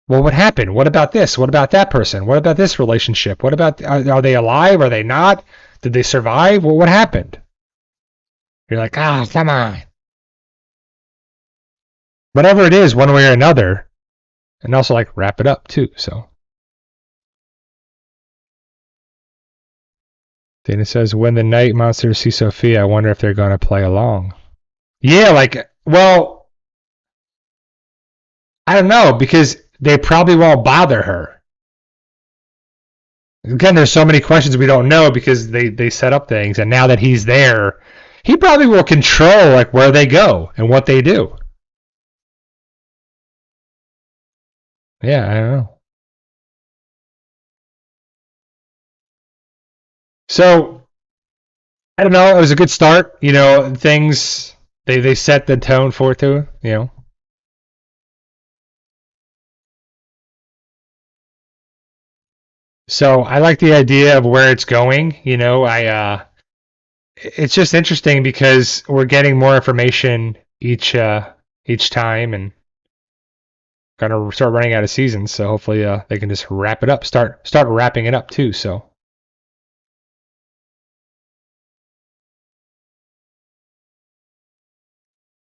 well, what happened? What about this? What about that person? What about this relationship? What about, are they alive? Are they not? Did they survive? Well, what happened? You're like, come on. Whatever it is, one way or another, and also like wrap it up too, so. Dana says, when the night monsters see Sophia, I wonder if they're going to play along. Yeah, well, I don't know, because they probably won't bother her. Again, there's so many questions we don't know because they set up things, and now that he's there, he probably will control like where they go and what they do. Yeah, I don't know. So, I don't know. It was a good start. Things, they set the tone for it too, So, I like the idea of where it's going. It's just interesting because we're getting more information each time, and gonna start running out of seasons, so hopefully they can just wrap it up. Start wrapping it up too. So.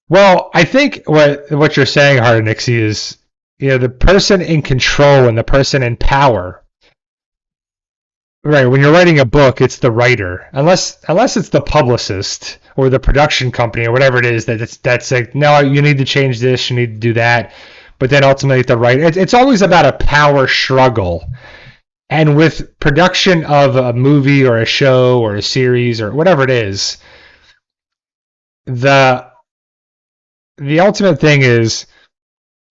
Well, I think what you're saying, Hard Nixie, is the person in control and the person in power. Right, when you're writing a book, it's the writer, unless it's the publicist or the production company or whatever it is that's like, no, you need to change this, you need to do that, but then ultimately the writer, it's always about a power struggle. And with production of a movie or a show or a series or whatever it is, the ultimate thing is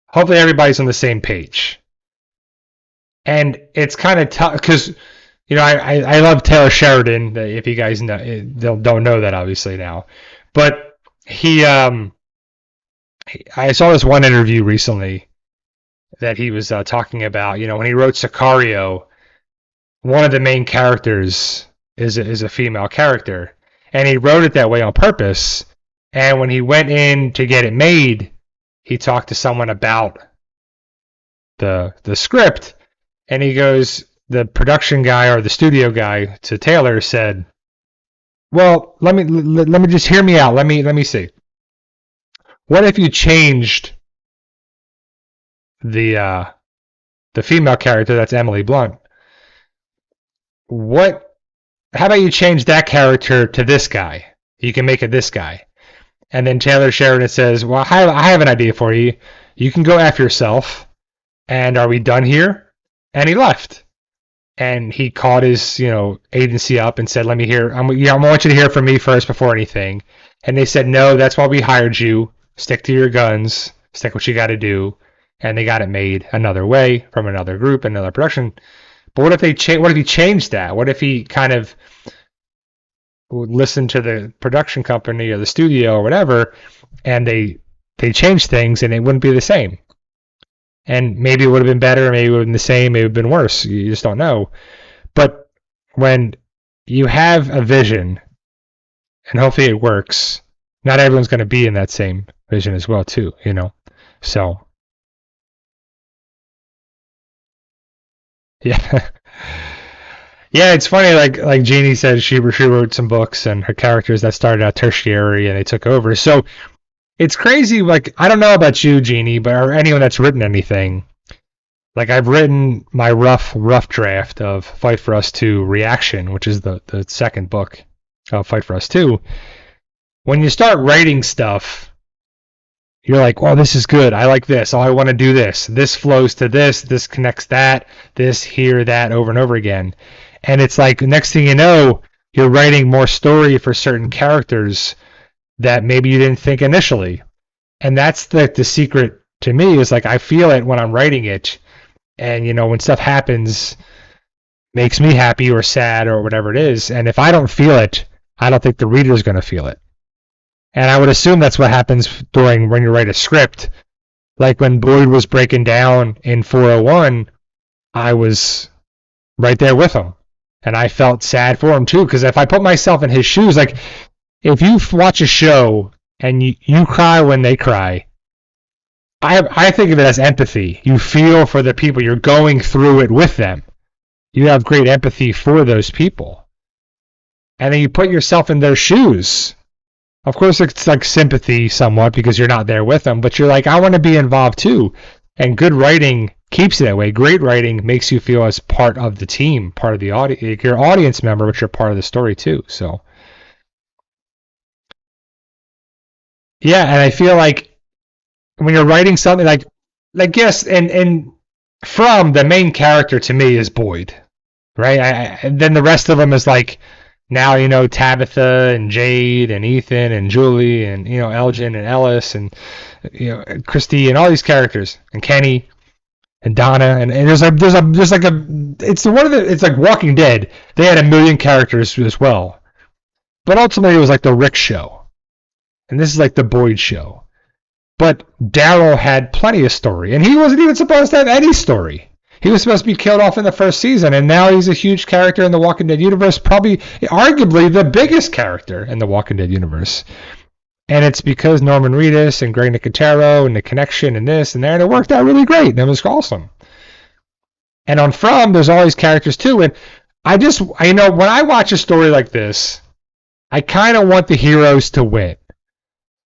hopefully everybody's on the same page. And it's kind of tough because, I love Taylor Sheridan. If you guys know, don't know that obviously now, but I saw this one interview recently that he was talking about, when he wrote Sicario, one of the main characters is a female character, and he wrote it that way on purpose. And when he went in to get it made, he talked to someone about the script, and he goes, the production guy or the studio guy to Taylor said, "Well, let me just hear me out. Let me see. What if you changed the female character, that's Emily Blunt? How about you change that character to this guy? You can make it this guy." And then Taylor Sheridan says, "Well, I have an idea for you. You can go F yourself. And are we done here?" And he left. And he called his, agency up and said, "Let me hear. I want you to hear from me first before anything." And they said, "No, that's why we hired you. Stick to your guns. Stick what you got to do." And they got it made another way from another group, another production. But what if he changed that? What if he kind of would listen to the production company or the studio or whatever, and they changed things and it wouldn't be the same? And maybe it would have been better, maybe it would have been the same, maybe it would have been worse. You just don't know. But when you have a vision, and hopefully it works, not everyone's going to be in that same vision as well, too, So, yeah. Yeah, it's funny, like Jeannie said, she wrote some books, and her characters that started out tertiary, and they took over. So, it's crazy, like, I don't know about you, Jeannie, or anyone that's written anything. Like, I've written my rough draft of Fight for Us 2 Reaction, which is the second book of Fight for Us 2. When you start writing stuff, you're like, "Oh, this is good. I like this. Oh, I want to do this. This flows to this. This connects that. This, here, that," over and over again. And it's like, next thing you know, you're writing more story for certain characters that maybe you didn't think initially. And that's the secret to me, is like, I feel it when I'm writing it. And, when stuff happens, makes me happy or sad or whatever it is. And if I don't feel it, I don't think the reader's going to feel it. And I would assume that's what happens when you write a script. Like when Boyd was breaking down in 401, I was right there with him. And I felt sad for him too, because if I put myself in his shoes, like, if you watch a show and you cry when they cry, I think of it as empathy. You feel for the people. You're going through it with them. You have great empathy for those people. And then you put yourself in their shoes. Of course, it's like sympathy somewhat because you're not there with them, but you're like, I want to be involved too. And good writing keeps it that way. Great writing makes you feel as part of the team, part of the audience. You're an audience member, but you're part of the story too. So, yeah, and I feel like when you're writing something like yes, and from the main character to me is Boyd, right? And then the rest of them is like, now Tabitha and Jade and Ethan and Julie and Elgin and Ellis and Christy and all these characters and Kenny and Donna and it's like Walking Dead. They had a million characters as well, but ultimately it was like the Rick show, and this is like the Boyd show. But Daryl had plenty of story, and he wasn't even supposed to have any story. He was supposed to be killed off in the first season, and now he's a huge character in the Walking Dead universe, probably, arguably, the biggest character in the Walking Dead universe. And it's because Norman Reedus and Greg Nicotero and the connection and this and that, and it worked out really great. And it was awesome. And on From, there's all these characters too. And when I watch a story like this, I kind of want the heroes to win,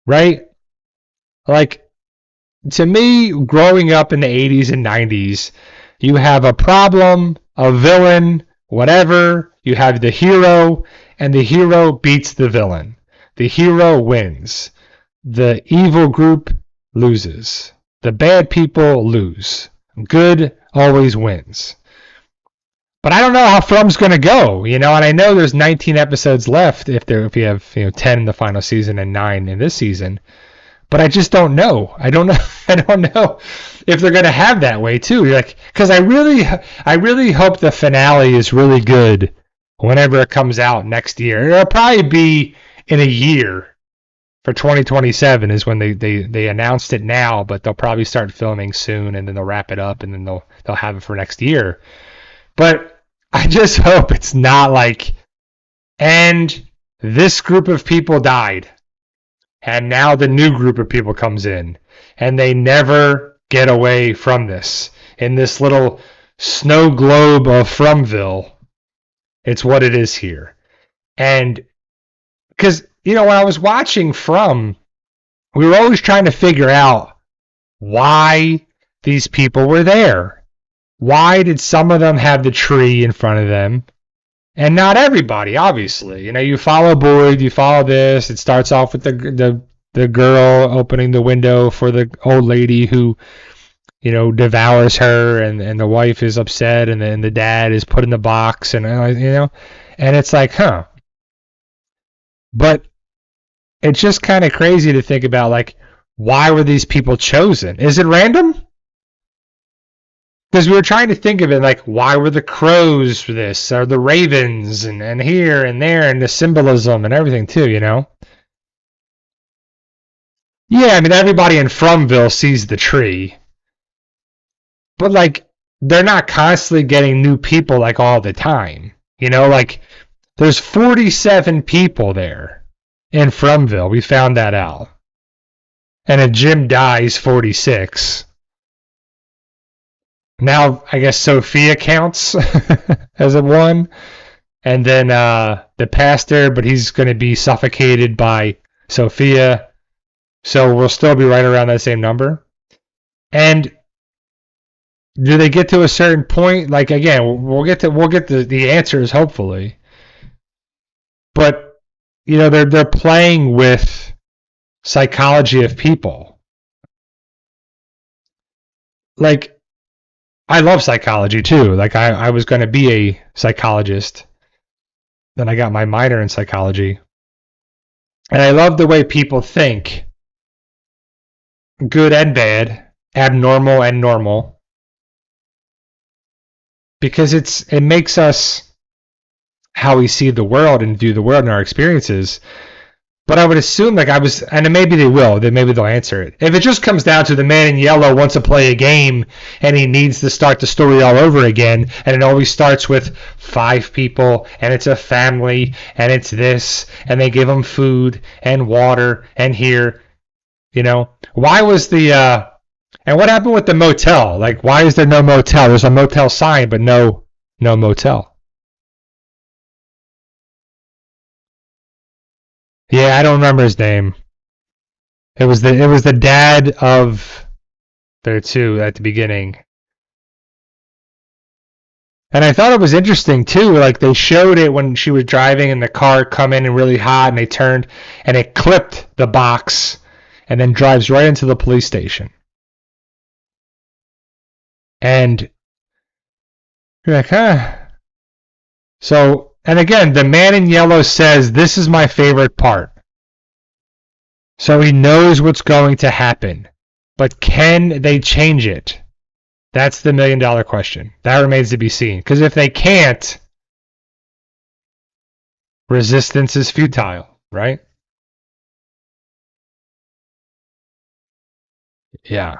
right? Like, to me, growing up in the 80s and 90s, you have a problem, a villain, whatever. You have the hero, and the hero beats the villain. The hero wins. The evil group loses. The bad people lose. Good always wins. But I don't know how From's going to go, and I know there's 19 episodes left if you have 10 in the final season and 9 in this season. But I just don't know. I don't know. I don't know if they're going to have that way too. Because I really hope the finale is really good whenever it comes out next year. It'll probably be in a year for 2027 is when they announced it now, but they'll probably start filming soon, and then they'll wrap it up, and then they'll have it for next year. But I just hope it's not like, and this group of people died, and now the new group of people comes in, and they never get away from this. In this little snow globe of Fromville, it's what it is here. And because, when I was watching From, we were always trying to figure out why these people were there. Why did some of them have the tree in front of them? And not everybody, obviously. You follow Boyd, you follow this. It starts off with the girl opening the window for the old lady who, devours her, and the wife is upset, and then the dad is put in the box, and it's like, huh. But it's just kind of crazy to think about, like, why were these people chosen? Is it random? Because we were trying to think of it like, why were the crows for this, or the ravens, and here and there, and the symbolism and everything too, Yeah, everybody in Fromville sees the tree. But, like, they're not constantly getting new people, like, all the time. Like, there's 47 people there in Fromville. We found that out. And if Jim dies, 46. Now, I guess Sophia counts as a one. And then the pastor, but he's going to be suffocated by Sophia. So we'll still be right around that same number. And do they get to a certain point? Like, again, we'll get the answers, hopefully. But, they're playing with psychology of people. Like, I love psychology too. Like, I was going to be a psychologist. Then I got my minor in psychology. And I love the way people think. Good and bad, abnormal and normal. Because it makes us how we see the world and view the world and our experiences. But I would assume, and maybe they will, maybe they'll answer it. If it just comes down to the man in yellow wants to play a game and he needs to start the story all over again, and it always starts with 5 people, and it's a family, and it's this, and they give them food and water, and here, why was and what happened with the motel? Like, why is there no motel? There's a motel sign, but no motel. Yeah, I don't remember his name. It was the dad of there too at the beginning. And I thought it was interesting too, like they showed it when she was driving and the car come in and really hot, and they turned and it clipped the box and then drives right into the police station. And you're like, huh. So, and again, the man in yellow says, this is my favorite part. So he knows what's going to happen. But can they change it? That's the $1 million question. That remains to be seen. Because if they can't, resistance is futile, right? Yeah.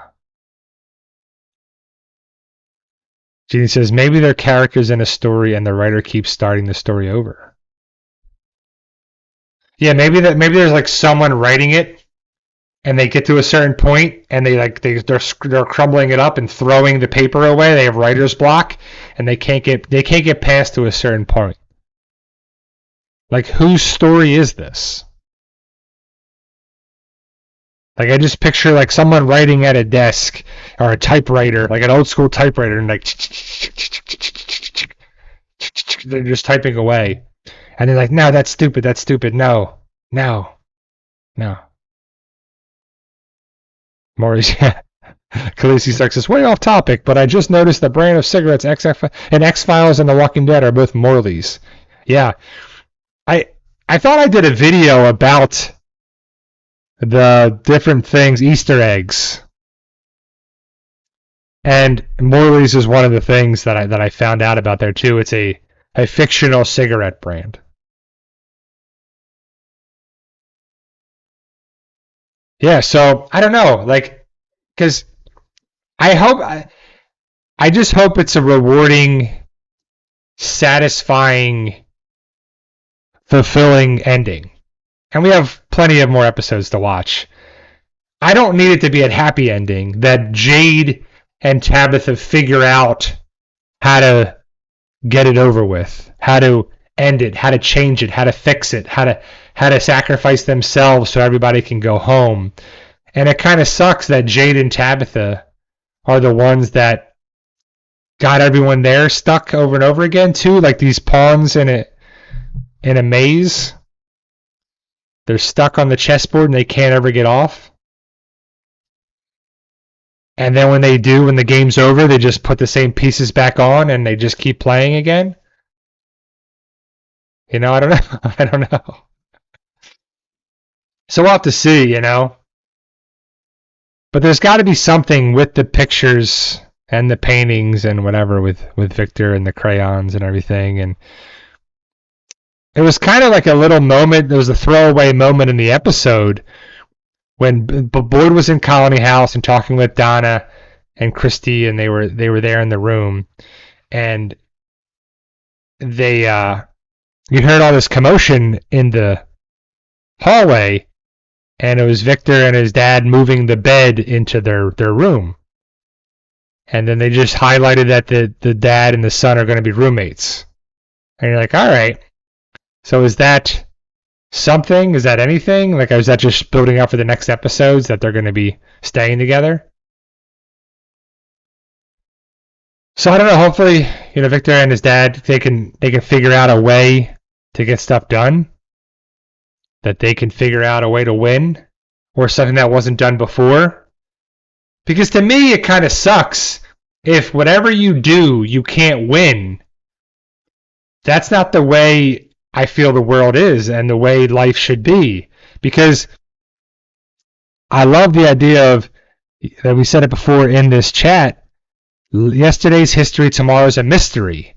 Jeannie says, maybe they're characters in a story and the writer keeps starting the story over. Yeah, maybe there's like someone writing it, and they get to a certain point, and they're crumbling it up and throwing the paper away. They have writer's block, and they can't get past to a certain point. Like, whose story is this? Like, I just picture like someone writing at a desk or a typewriter, like an old school typewriter, and like they're just typing away, and they're like, "No, that's stupid. That's stupid. No, no, no." Maurice, yeah. Khaleesi Stark says, way off topic, but I just noticed the brand of cigarettes in X-Files and The Walking Dead are both Morley's. Yeah. I I thought I did a video about the different things, Easter eggs. And Morley's is one of the things that I found out about there too. It's a fictional cigarette brand. Yeah, so I don't know, like, because I just hope it's a rewarding, satisfying, fulfilling ending. And we have plenty of more episodes to watch. I don't need it to be a happy ending that Jade and Tabitha figure out how to get it over with, how to end it, how to change it, how to fix it, how to sacrifice themselves so everybody can go home. And it kind of sucks that Jade and Tabitha are the ones that got everyone there stuck over and over again too, like these pawns in a maze. They're stuck on the chessboard and they can't ever get off. And then when they do, when the game's over, they just put the same pieces back on and they just keep playing again. You know, I don't know. I don't know. So we'll have to see, you know. But there's got to be something with the pictures and the paintings and whatever with Victor and the crayons and everything. And it was kind of like a little moment. There was a throwaway moment in the episode when Boyd was in Colony House and talking with Donna and Christy, and they were there in the room, and they you heard all this commotion in the hallway, and it was Victor and his dad moving the bed into their room. And then they just highlighted that the dad and the son are going to be roommates. And you're like, all right. So is that something? Is that anything? Like, is that just building up for the next episodes that they're going to be staying together? So I don't know. Hopefully, you know, Victor and his dad, they can figure out a way to get stuff done. That they can figure out a way to win, or something that wasn't done before. Because to me, it kind of sucks if whatever you do, you can't win. That's not the way I feel the world is and the way life should be. Because I love the idea of, that we said it before in this chat, yesterday's history, tomorrow's a mystery.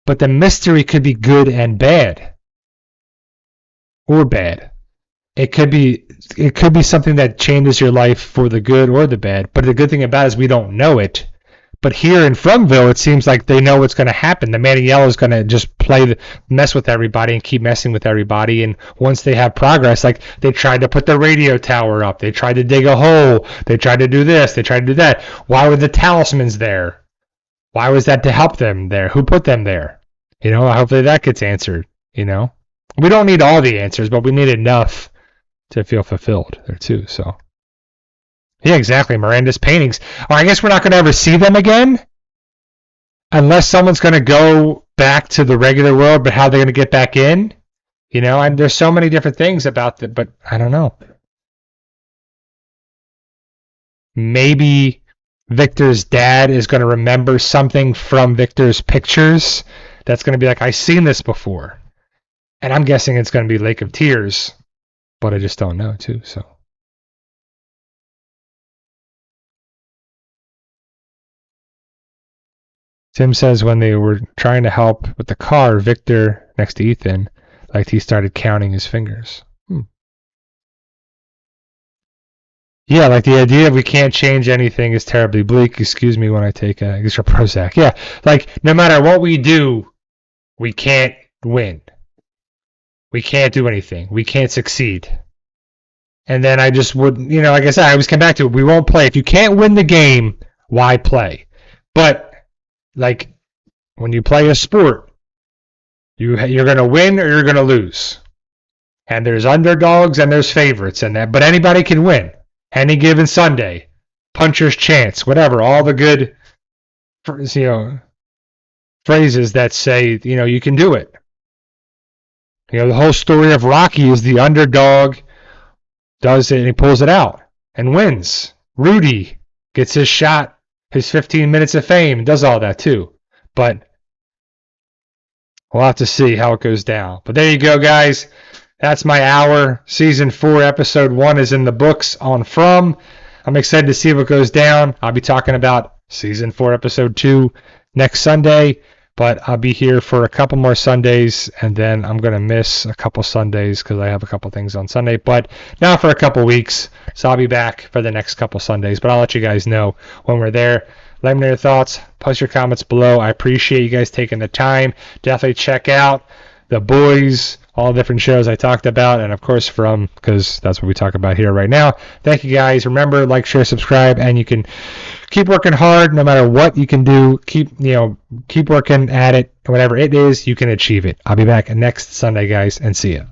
But the mystery could be good and bad. Or bad. It could be something that changes your life for the good or the bad. But the good thing about it is we don't know it. But here in Fromville, it seems like they know what's going to happen. The man in yellow is going to just mess with everybody and keep messing with everybody. And once they have progress, like they tried to put the radio tower up, they tried to dig a hole, they tried to do this, they tried to do that. Why were the talismans there? Why was that to help them there? Who put them there? You know, hopefully that gets answered. You know, we don't need all the answers, but we need enough to feel fulfilled there too. So. Yeah, exactly. Miranda's paintings. Or I guess we're not going to ever see them again unless someone's going to go back to the regular world, but how they're going to get back in, you know, and there's so many different things about it, but I don't know. Maybe Victor's dad is going to remember something from Victor's pictures that's going to be like, I've seen this before. And I'm guessing it's going to be Lake of Tears, but I just don't know too, so. Tim says when they were trying to help with the car, Victor, next to Ethan, like he started counting his fingers. Yeah, like the idea of we can't change anything is terribly bleak. Excuse me when I take extra Prozac. Yeah, like no matter what we do, we can't win. we can't do anything. We can't succeed. And then I just would, like I said, I always come back to it. We won't play. If you can't win the game, why play? But, like, when you play a sport, you're going to win or you're going to lose. And there's underdogs and there's favorites in that. But anybody can win. Any given Sunday. Puncher's chance. Whatever. All the good, phrases that say, you can do it. The whole story of Rocky is the underdog does it and he pulls it out and wins. Rudy gets his shot, his 15 minutes of fame, and does all that too. But we'll have to see how it goes down. But there you go, guys. That's my hour. Season 4, episode 1 is in the books on From. I'm excited to see what goes down. I'll be talking about season 4, episode 2 next Sunday. But I'll be here for a couple more Sundays, and then I'm going to miss a couple Sundays because I have a couple things on Sunday. But not for a couple weeks, so I'll be back for the next couple Sundays. But I'll let you guys know when we're there. Let me know your thoughts. Post your comments below. I appreciate you guys taking the time. Definitely check out The Boys, all the different shows I talked about, and of course From, because that's what we talk about here right now. Thank you guys. Remember, like, share, subscribe, and you can keep working hard no matter what you can do. Keep working at it. Whatever it is, you can achieve it. I'll be back next Sunday, guys, and see ya.